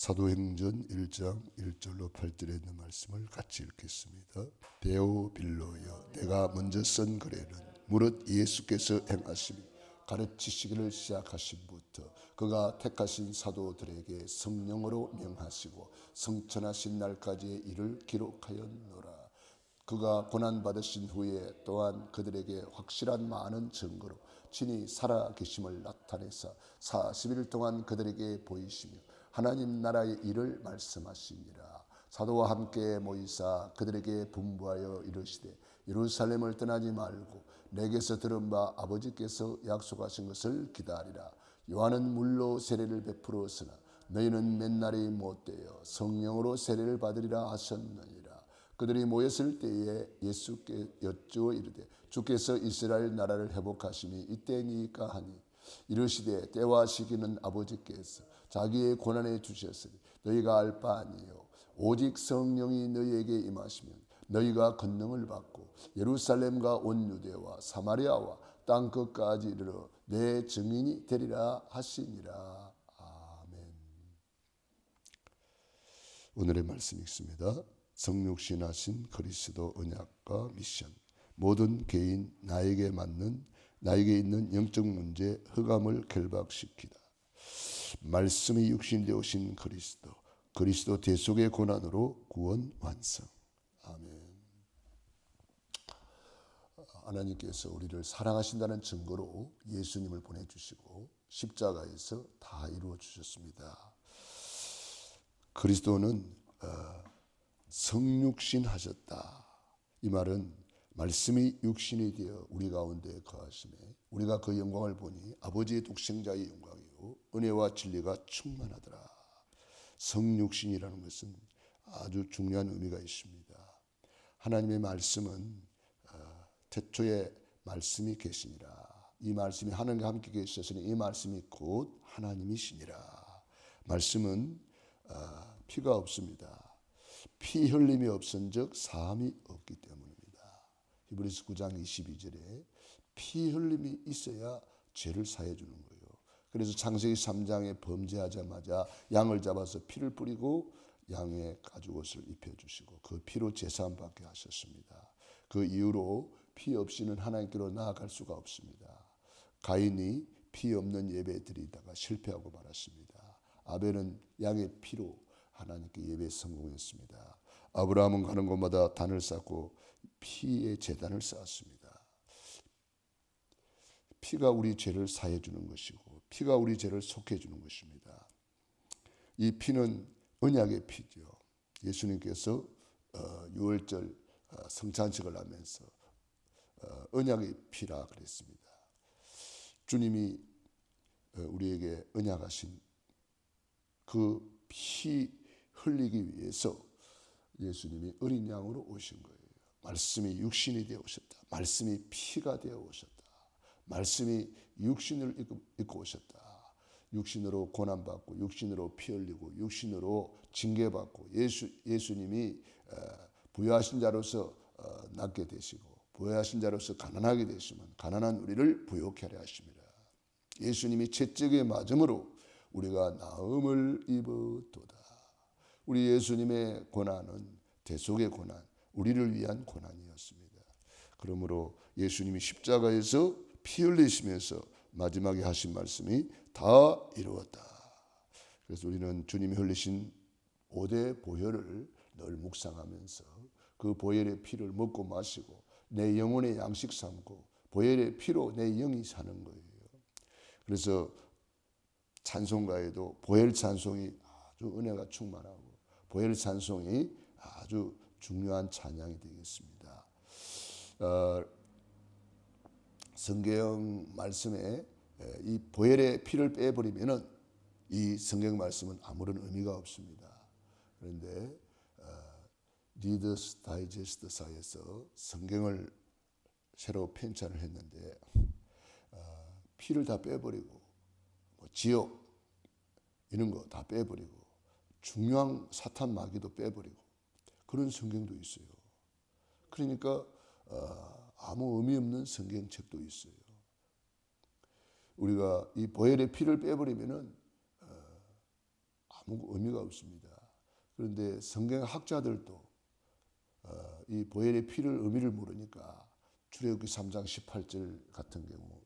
사도행전 1장 1절로 8절에 있는 말씀을 같이 읽겠습니다. 데오빌로여, 내가 먼저 쓴 글에는 무릇 예수께서 행하시며 가르치시기를 시작하신부터 그가 택하신 사도들에게 성령으로 명하시고 성천하신 날까지의 일을 기록하였노라. 그가 고난받으신 후에 또한 그들에게 확실한 많은 증거로 친히 살아계심을 나타내사 40일 동안 그들에게 보이시며 하나님 나라의 일을 말씀하시니라. 사도와 함께 모이사 그들에게 분부하여 이르시되 예루살렘을 떠나지 말고 내게서 들은 바 아버지께서 약속하신 것을 기다리라. 요한은 물로 세례를 베풀었으나 너희는 맨날이 못되어 성령으로 세례를 받으리라 하셨느니라. 그들이 모였을 때에 예수께 여쭈어 이르되 주께서 이스라엘 나라를 회복하심이 이때니까 하니 이르시되 때와 시기는 아버지께서 자기의 고난에 주셨으니 너희가 알 바 아니요 오직 성령이 너희에게 임하시면 너희가 권능을 받고 예루살렘과 온 유대와 사마리아와 땅 끝까지 이르러 내 증인이 되리라 하시니라. 아멘. 오늘의 말씀 읽습니다. 성육신하신 그리스도 언약과 미션, 모든 개인 나에게 있는 영적 문제 흑암을 결박시키다. 말씀이 육신되어 오신 그리스도 대속의 고난으로 구원 완성. 아멘. 하나님께서 우리를 사랑하신다는 증거로 예수님을 보내주시고 십자가에서 다 이루어 주셨습니다. 그리스도는 성육신 하셨다. 이 말은 말씀이 육신이 되어 우리 가운데 거하심에 우리가 그 영광을 보니 아버지의 독생자의 영광이요 은혜와 진리가 충만하더라. 성육신이라는 것은 아주 중요한 의미가 있습니다. 하나님의 말씀은 태초에 말씀이 계시니라. 이 말씀이 하나님과 함께 계셨으니 이 말씀이 곧 하나님이시니라. 말씀은 피가 없습니다. 피 흘림이 없은즉 사함이 없기 때문입니다. 히브리서 9장 22절에 피 흘림이 있어야 죄를 사해 주는 거예요. 그래서 창세기 3장에 범죄하자마자 양을 잡아서 피를 뿌리고 양의 가죽옷을 입혀주시고 그 피로 제사함 받게 하셨습니다. 그 이후로 피 없이는 하나님께로 나아갈 수가 없습니다. 가인이 피 없는 예배 드리다가 실패하고 말았습니다. 아벨은 양의 피로 하나님께 예배에 성공했습니다. 아브라함은 가는 곳마다 단을 쌓고 피의 제단을 쌓았습니다. 피가 우리 죄를 사해 주는 것이고 피가 우리 죄를 속해 주는 것입니다. 이 피는 언약의 피죠. 예수님께서 유월절 성찬식을 하면서 언약의 피라 그랬습니다. 주님이 우리에게 언약하신 그 피 흘리기 위해서 예수님이 어린 양으로 오신 거예요. 말씀이 육신이 되어 오셨다. 말씀이 피가 되어 오셨다. 말씀이 육신을 입고 오셨다. 육신으로 고난받고 육신으로 피 흘리고 육신으로 징계받고 예수님이 부유하신 자로서 낫게 되시고 부유하신 자로서 가난하게 되시면 가난한 우리를 부유케 하려 하십니다. 예수님이 채찍에 맞음으로 우리가 나음을 입었도다. 우리 예수님의 고난은 대속의 고난, 우리를 위한 고난이었습니다. 그러므로 예수님이 십자가에서 피 흘리시면서 마지막에 하신 말씀이 다 이루었다. 그래서 우리는 주님이 흘리신 5대 보혈을 늘 묵상하면서 그 보혈의 피를 먹고 마시고 내 영혼의 양식 삼고 보혈의 피로 내 영이 사는 거예요. 그래서 찬송가에도 보혈 찬송이 아주 은혜가 충만하고 보혈 찬송이 아주 중요한 찬양이 되겠습니다. 성경 말씀에 이 보혈의 피를 빼버리면은 이 성경 말씀은 아무런 의미가 없습니다. 그런데 리더스 다이제스트사에서 성경을 새로 편찬을 했는데 피를 다 빼버리고 지옥 이런 거 다 빼버리고 중요한 사탄 마귀도 빼버리고 그런 성경도 있어요. 그러니까 아무 의미 없는 성경책도 있어요. 우리가 이 보혈의 피를 빼버리면은 아무 의미가 없습니다. 그런데 성경 학자들도 이 보혈의 피를 의미를 모르니까 출애굽기 3장 18절 같은 경우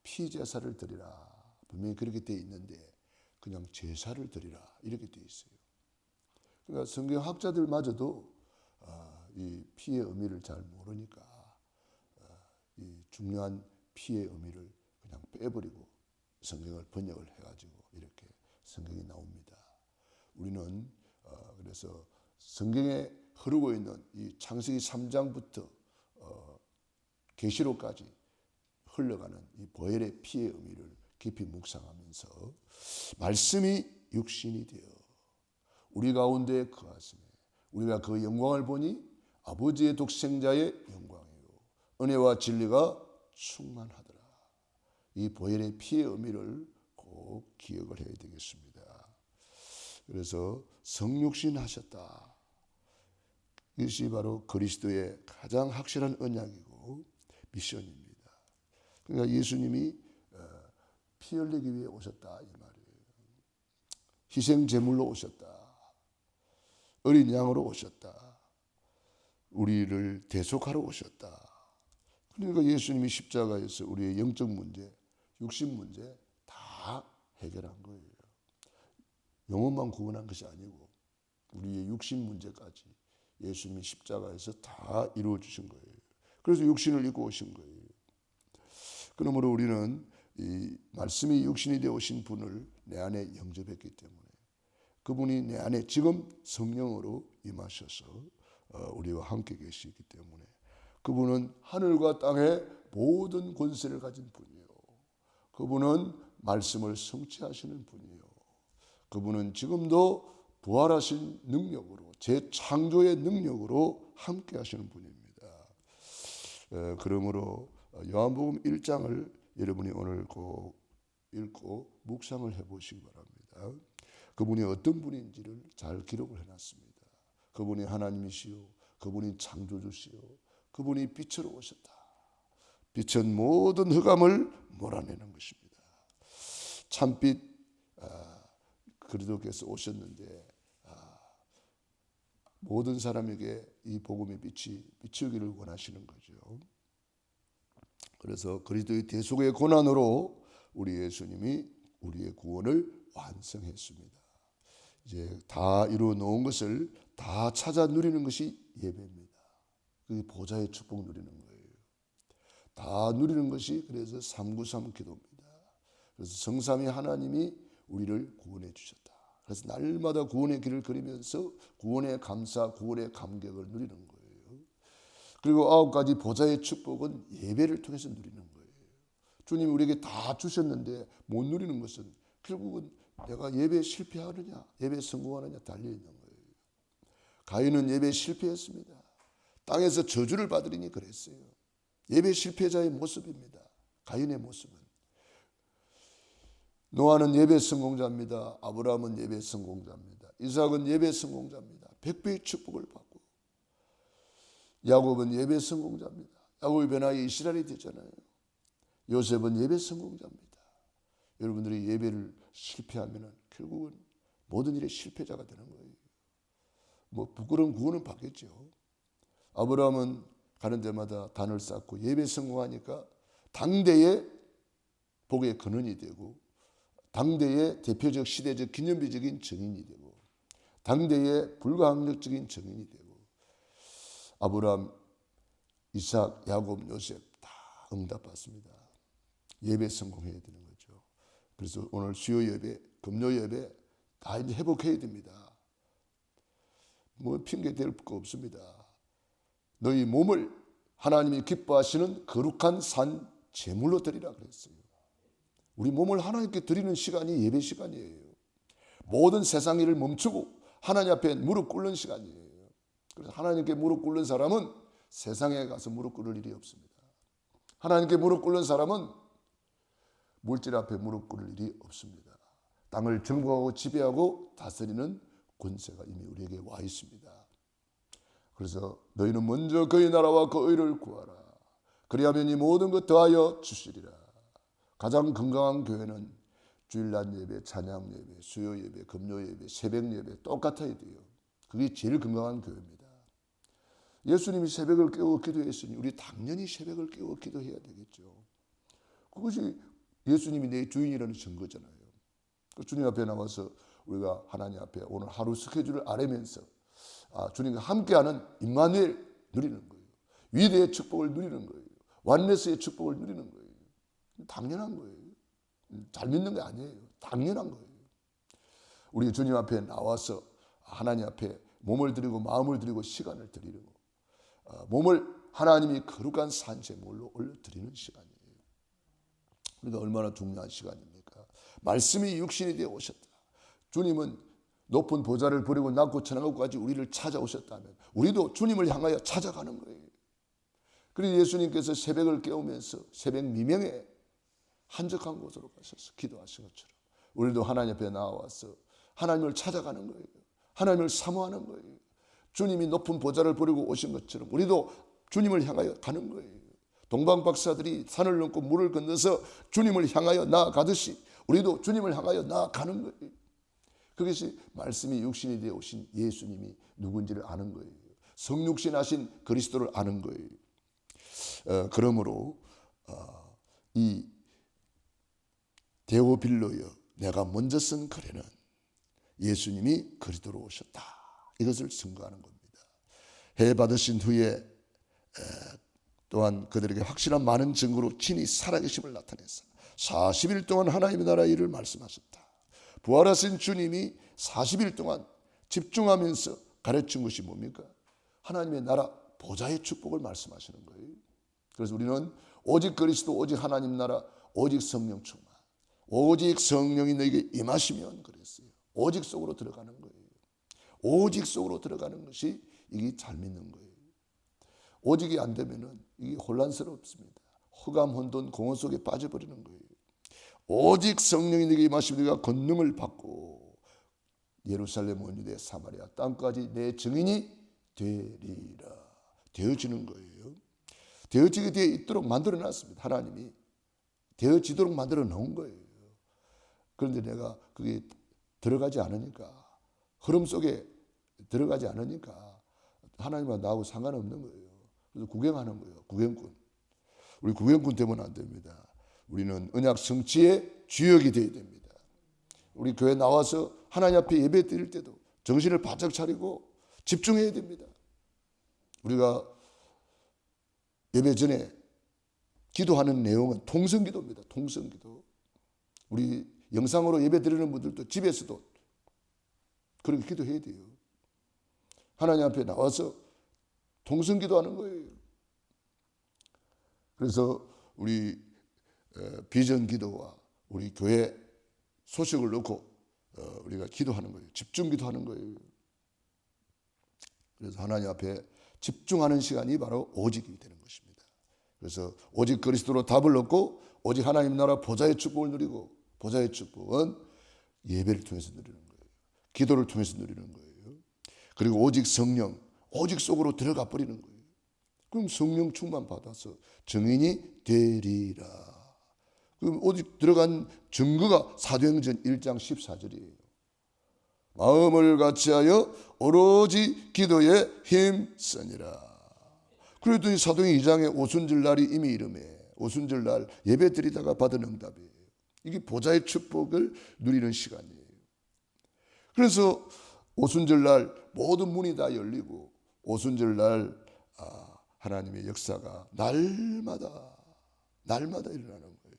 피 제사를 드리라 분명히 그렇게 되어 있는데 그냥 제사를 드리라 이렇게 되어 있어요. 그러니까 성경 학자들마저도 이 피의 의미를 잘 모르니까 이 중요한 피의 의미를 그냥 빼버리고 성경을 번역을 해가지고 이렇게 성경이 나옵니다. 우리는 그래서 성경에 흐르고 있는 이 창세기 3장부터 계시록까지 흘러가는 이 보혈의 피의 의미를 깊이 묵상하면서 말씀이 육신이 되어 우리 가운데 거하시네. 우리가 그 영광을 보니 아버지의 독생자의 영광이요 은혜와 진리가 충만하더라. 이 보혈의 피의 의미를 꼭 기억을 해야 되겠습니다. 그래서 성육신 하셨다. 이것이 바로 그리스도의 가장 확실한 언약이고 미션입니다. 그러니까 예수님이 피 흘리기 위해 오셨다 이 말이에요. 희생 제물로 오셨다. 어린 양으로 오셨다. 우리를 대속하러 오셨다. 그러니까 예수님이 십자가에서 우리의 영적 문제, 육신 문제 다 해결한 거예요. 영혼만 구원한 것이 아니고 우리의 육신 문제까지 예수님이 십자가에서 다 이루어 주신 거예요. 그래서 육신을 입고 오신 거예요. 그러므로 우리는 이 말씀이 육신이 되어 오신 분을 내 안에 영접했기 때문에 그분이 내 안에 지금 성령으로 임하셔서 우리와 함께 계시기 때문에 그분은 하늘과 땅의 모든 권세를 가진 분이요. 그분은 말씀을 성취하시는 분이요. 그분은 지금도 부활하신 능력으로 재창조의 능력으로 함께 하시는 분입니다. 그러므로 요한복음 1장을 여러분이 오늘 꼭 읽고 묵상을 해보시기 바랍니다. 그분이 어떤 분인지를 잘 기록을 해놨습니다. 그분이 하나님이시요 그분이 창조주시요 그분이 빛으로 오셨다. 빛은 모든 흑암을 몰아내는 것입니다. 참빛 그리스도께서 오셨는데 모든 사람에게 이 복음의 빛이 비추기를 원하시는 거죠. 그래서 그리스도의 대속의 고난으로 우리 예수님이 우리의 구원을 완성했습니다. 이제 다 이루어 놓은 것을 다 찾아 누리는 것이 예배입니다. 그 보좌의 축복 누리는 거예요. 다 누리는 것이 그래서 393 기도입니다. 그래서 성삼위 하나님이 우리를 구원해 주셨다. 그래서 날마다 구원의 길을 걸으면서 구원의 감사, 구원의 감격을 누리는 거예요. 그리고 9가지 보좌의 축복은 예배를 통해서 누리는 거예요. 주님이 우리에게 다 주셨는데 못 누리는 것은 결국은 내가 예배에 실패하느냐, 예배에 성공하느냐 달려있는 거예요. 가인은 예배에 실패했습니다. 땅에서 저주를 받으리니 그랬어요. 예배 실패자의 모습입니다. 가인의 모습은. 노아는 예배 성공자입니다. 아브라함은 예배 성공자입니다. 이삭은 예배 성공자입니다. 100배의 축복을 받고 야곱은 예배 성공자입니다. 야곱이 변화의 이스라엘이 되잖아요. 요셉은 예배 성공자입니다. 여러분들이 예배를 실패하면 결국은 모든 일에 실패자가 되는 거예요. 뭐 부끄러운 구원은 받겠죠. 아브라함은 가는 데마다 단을 쌓고 예배 성공하니까 당대의 복의 근원이 되고 당대의 대표적 시대적 기념비적인 정인이 되고 당대의 불가항력적인 정인이 되고 아브라함, 이삭, 야곱, 요셉 다 응답받습니다. 예배 성공해야 되는 거죠. 그래서 오늘 수요 예배, 금요 예배 다 이제 회복해야 됩니다. 뭐 핑계 댈 거 없습니다. 너희 몸을 하나님이 기뻐하시는 거룩한 산 제물로 드리라 그랬어요. 우리 몸을 하나님께 드리는 시간이 예배 시간이에요. 모든 세상 일을 멈추고 하나님 앞에 무릎 꿇는 시간이에요. 그래서 하나님께 무릎 꿇는 사람은 세상에 가서 무릎 꿇을 일이 없습니다. 하나님께 무릎 꿇는 사람은 물질 앞에 무릎 꿇을 일이 없습니다. 땅을 정복하고 지배하고 다스리는 권세가 이미 우리에게 와 있습니다. 그래서 너희는 먼저 그의 나라와 그 의를 구하라. 그리하면 이 모든 것 더하여 주시리라. 가장 건강한 교회는 주일날 예배, 찬양 예배, 수요 예배, 금요 예배, 새벽 예배 똑같아야 돼요. 그게 제일 건강한 교회입니다. 예수님이 새벽을 깨워 기도했으니 우리 당연히 새벽을 깨워 기도해야 되겠죠. 그것이 예수님이 내 주인이라는 증거잖아요. 주님 앞에 나와서 우리가 하나님 앞에 오늘 하루 스케줄을 아뢰면서 주님과 함께하는 임마누엘 누리는 거예요. 위대의 축복을 누리는 거예요. 완네스의 축복을 누리는 거예요. 당연한 거예요. 잘 믿는 게 아니에요. 당연한 거예요. 우리 주님 앞에 나와서 하나님 앞에 몸을 드리고 마음을 드리고 시간을 드리고 몸을 하나님이 거룩한 산제물로 올려드리는 시간이에요. 그러니까 얼마나 중요한 시간입니까? 말씀이 육신이 되어 오셨다. 주님은 높은 보좌를 버리고 낮고 천하고까지 우리를 찾아오셨다면 우리도 주님을 향하여 찾아가는 거예요. 그리고 예수님께서 새벽을 깨우면서 새벽 미명에 한적한 곳으로 가셔서 기도하신 것처럼 우리도 하나님 앞에 나와서 하나님을 찾아가는 거예요. 하나님을 사모하는 거예요. 주님이 높은 보좌를 버리고 오신 것처럼 우리도 주님을 향하여 가는 거예요. 동방 박사들이 산을 넘고 물을 건너서 주님을 향하여 나아가듯이 우리도 주님을 향하여 나아가는 거예요. 그것이 말씀이 육신이 되어 오신 예수님이 누군지를 아는 거예요. 성육신 하신 그리스도를 아는 거예요. 그러므로 이 데오빌로여 내가 먼저 쓴 글에는 예수님이 그리스도로 오셨다. 이것을 증거하는 겁니다. 해 받으신 후에 또한 그들에게 확실한 많은 증거로 친히 살아계심을 나타내서 40일 동안 하나님의 나라의 일을 말씀하셨다. 부활하신 주님이 40일 동안 집중하면서 가르친 것이 뭡니까? 하나님의 나라 보좌의 축복을 말씀하시는 거예요. 그래서 우리는 오직 그리스도, 오직 하나님 나라, 오직 성령 충만, 오직 성령이 너에게 임하시면 그랬어요. 오직 속으로 들어가는 거예요. 오직 속으로 들어가는 것이 이게 잘 믿는 거예요. 오직이 안 되면은 이게 혼란스럽습니다. 흑암, 혼돈, 공허 속에 빠져버리는 거예요. 오직 성령이 너에게 임하시면 네가 권능을 받고 예루살렘 온 유대 사마리아 땅까지 내 증인이 되리라. 되어지는 거예요. 되어지게 되어 있도록 만들어 놨습니다. 하나님이 되어지도록 만들어 놓은 거예요. 그런데 내가 그게 들어가지 않으니까, 흐름 속에 들어가지 않으니까 하나님과 나하고 상관없는 거예요. 그래서 구경하는 거예요. 구경꾼. 우리 구경꾼 되면 안 됩니다. 우리는 언약 성취의 주역이 되어야 됩니다. 우리 교회 나와서 하나님 앞에 예배 드릴 때도 정신을 바짝 차리고 집중해야 됩니다. 우리가 예배 전에 기도하는 내용은 통성기도입니다. 통성기도. 우리 영상으로 예배 드리는 분들도 집에서도 그렇게 기도해야 돼요. 하나님 앞에 나와서 통성기도하는 거예요. 그래서 우리 비전 기도와 우리 교회 소식을 놓고 우리가 기도하는 거예요. 집중 기도하는 거예요. 그래서 하나님 앞에 집중하는 시간이 바로 오직이 되는 것입니다. 그래서 오직 그리스도로 답을 얻고 오직 하나님 나라 보좌의 축복을 누리고, 보좌의 축복은 예배를 통해서 누리는 거예요. 기도를 통해서 누리는 거예요. 그리고 오직 성령, 오직 속으로 들어가 버리는 거예요. 그럼 성령 충만 받아서 증인이 되리라. 그럼 오직 들어간 증거가 사도행전 1장 14절이에요. 마음을 같이하여 오로지 기도에 힘쓰니라. 그랬더니 사도행 2장에 오순절 날이 이미 이름에 오순절 날 예배 드리다가 받은 응답이에요. 이게 보좌의 축복을 누리는 시간이에요. 그래서 오순절 날 모든 문이 다 열리고 오순절 날 하나님의 역사가 날마다 일어나는 거예요.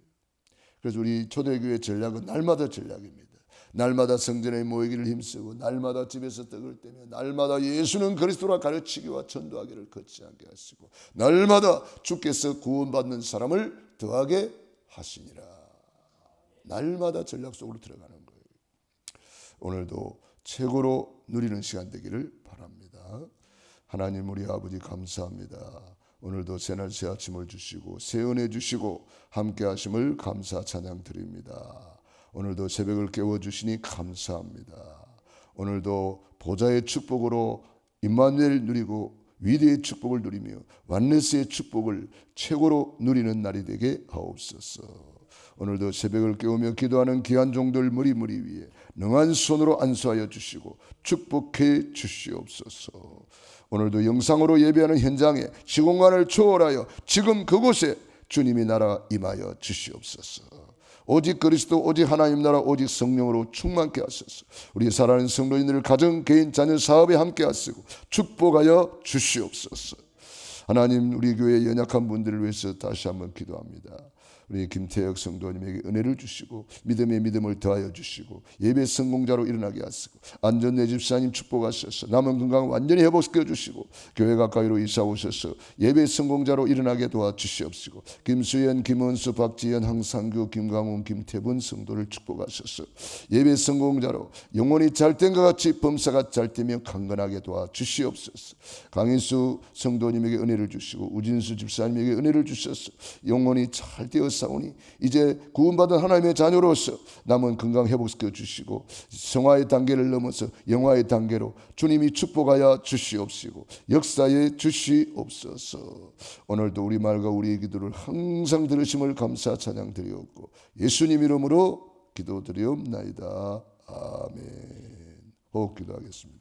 그래서 우리 초대교회 전략은 날마다 전략입니다. 날마다 성전에 모이기를 힘쓰고 날마다 집에서 떡을 떼며 날마다 예수는 그리스도라 가르치기와 전도하기를 걷지 않게 하시고 날마다 주께서 구원받는 사람을 더하게 하시니라. 날마다 전략 속으로 들어가는 거예요. 오늘도 최고로 누리는 시간 되기를 바랍니다. 하나님 우리 아버지 감사합니다. 오늘도 새날 새 아침을 주시고 새 은혜 주시고 함께 하심을 감사 찬양 드립니다. 오늘도 새벽을 깨워주시니 감사합니다. 오늘도 보좌의 축복으로 임마누엘 누리고 위대의 축복을 누리며 완네스의 축복을 최고로 누리는 날이 되게 하옵소서. 오늘도 새벽을 깨우며 기도하는 귀한 종들 무리무리 위에 능한 손으로 안수하여 주시고 축복해 주시옵소서. 오늘도 영상으로 예배하는 현장에 시공간을 초월하여 지금 그곳에 주님이 나라 임하여 주시옵소서. 오직 그리스도, 오직 하나님 나라, 오직 성령으로 충만케 하소서. 우리 사랑하는 성도님들 가정, 개인, 자녀, 사업에 함께 하시고 축복하여 주시옵소서. 하나님, 우리 교회 연약한 분들을 위해서 다시 한번 기도합니다. 우리 김태혁 성도님에게 은혜를 주시고 믿음의 믿음을 더하여 주시고 예배 성공자로 일어나게 하시고 안전내 집사님 축복하셔서 남은 건강 완전히 회복시켜 주시고 교회 가까이로 이사 오셔서 예배 성공자로 일어나게 도와주시옵시고 김수연, 김은수, 박지연, 황상규, 김강훈, 김태분 성도를 축복하셔서 예배 성공자로 영혼이 잘된 것 같이 범사가 잘되며 강건하게 도와주시옵소서. 강인수 성도님에게 은혜를 주시고 우진수 집사님에게 은혜를 주셔서 영혼이 잘 되어 사오니 이제 구원받은 하나님의 자녀로서 남은 건강 회복시켜 주시고 성화의 단계를 넘어서 영화의 단계로 주님이 축복하여 주시옵시고 역사에 주시옵소서. 오늘도 우리 말과 우리의 기도를 항상 들으심을 감사 찬양 드리옵고 예수님 이름으로 기도드리옵나이다. 아멘. 호흡 기도하겠습니다.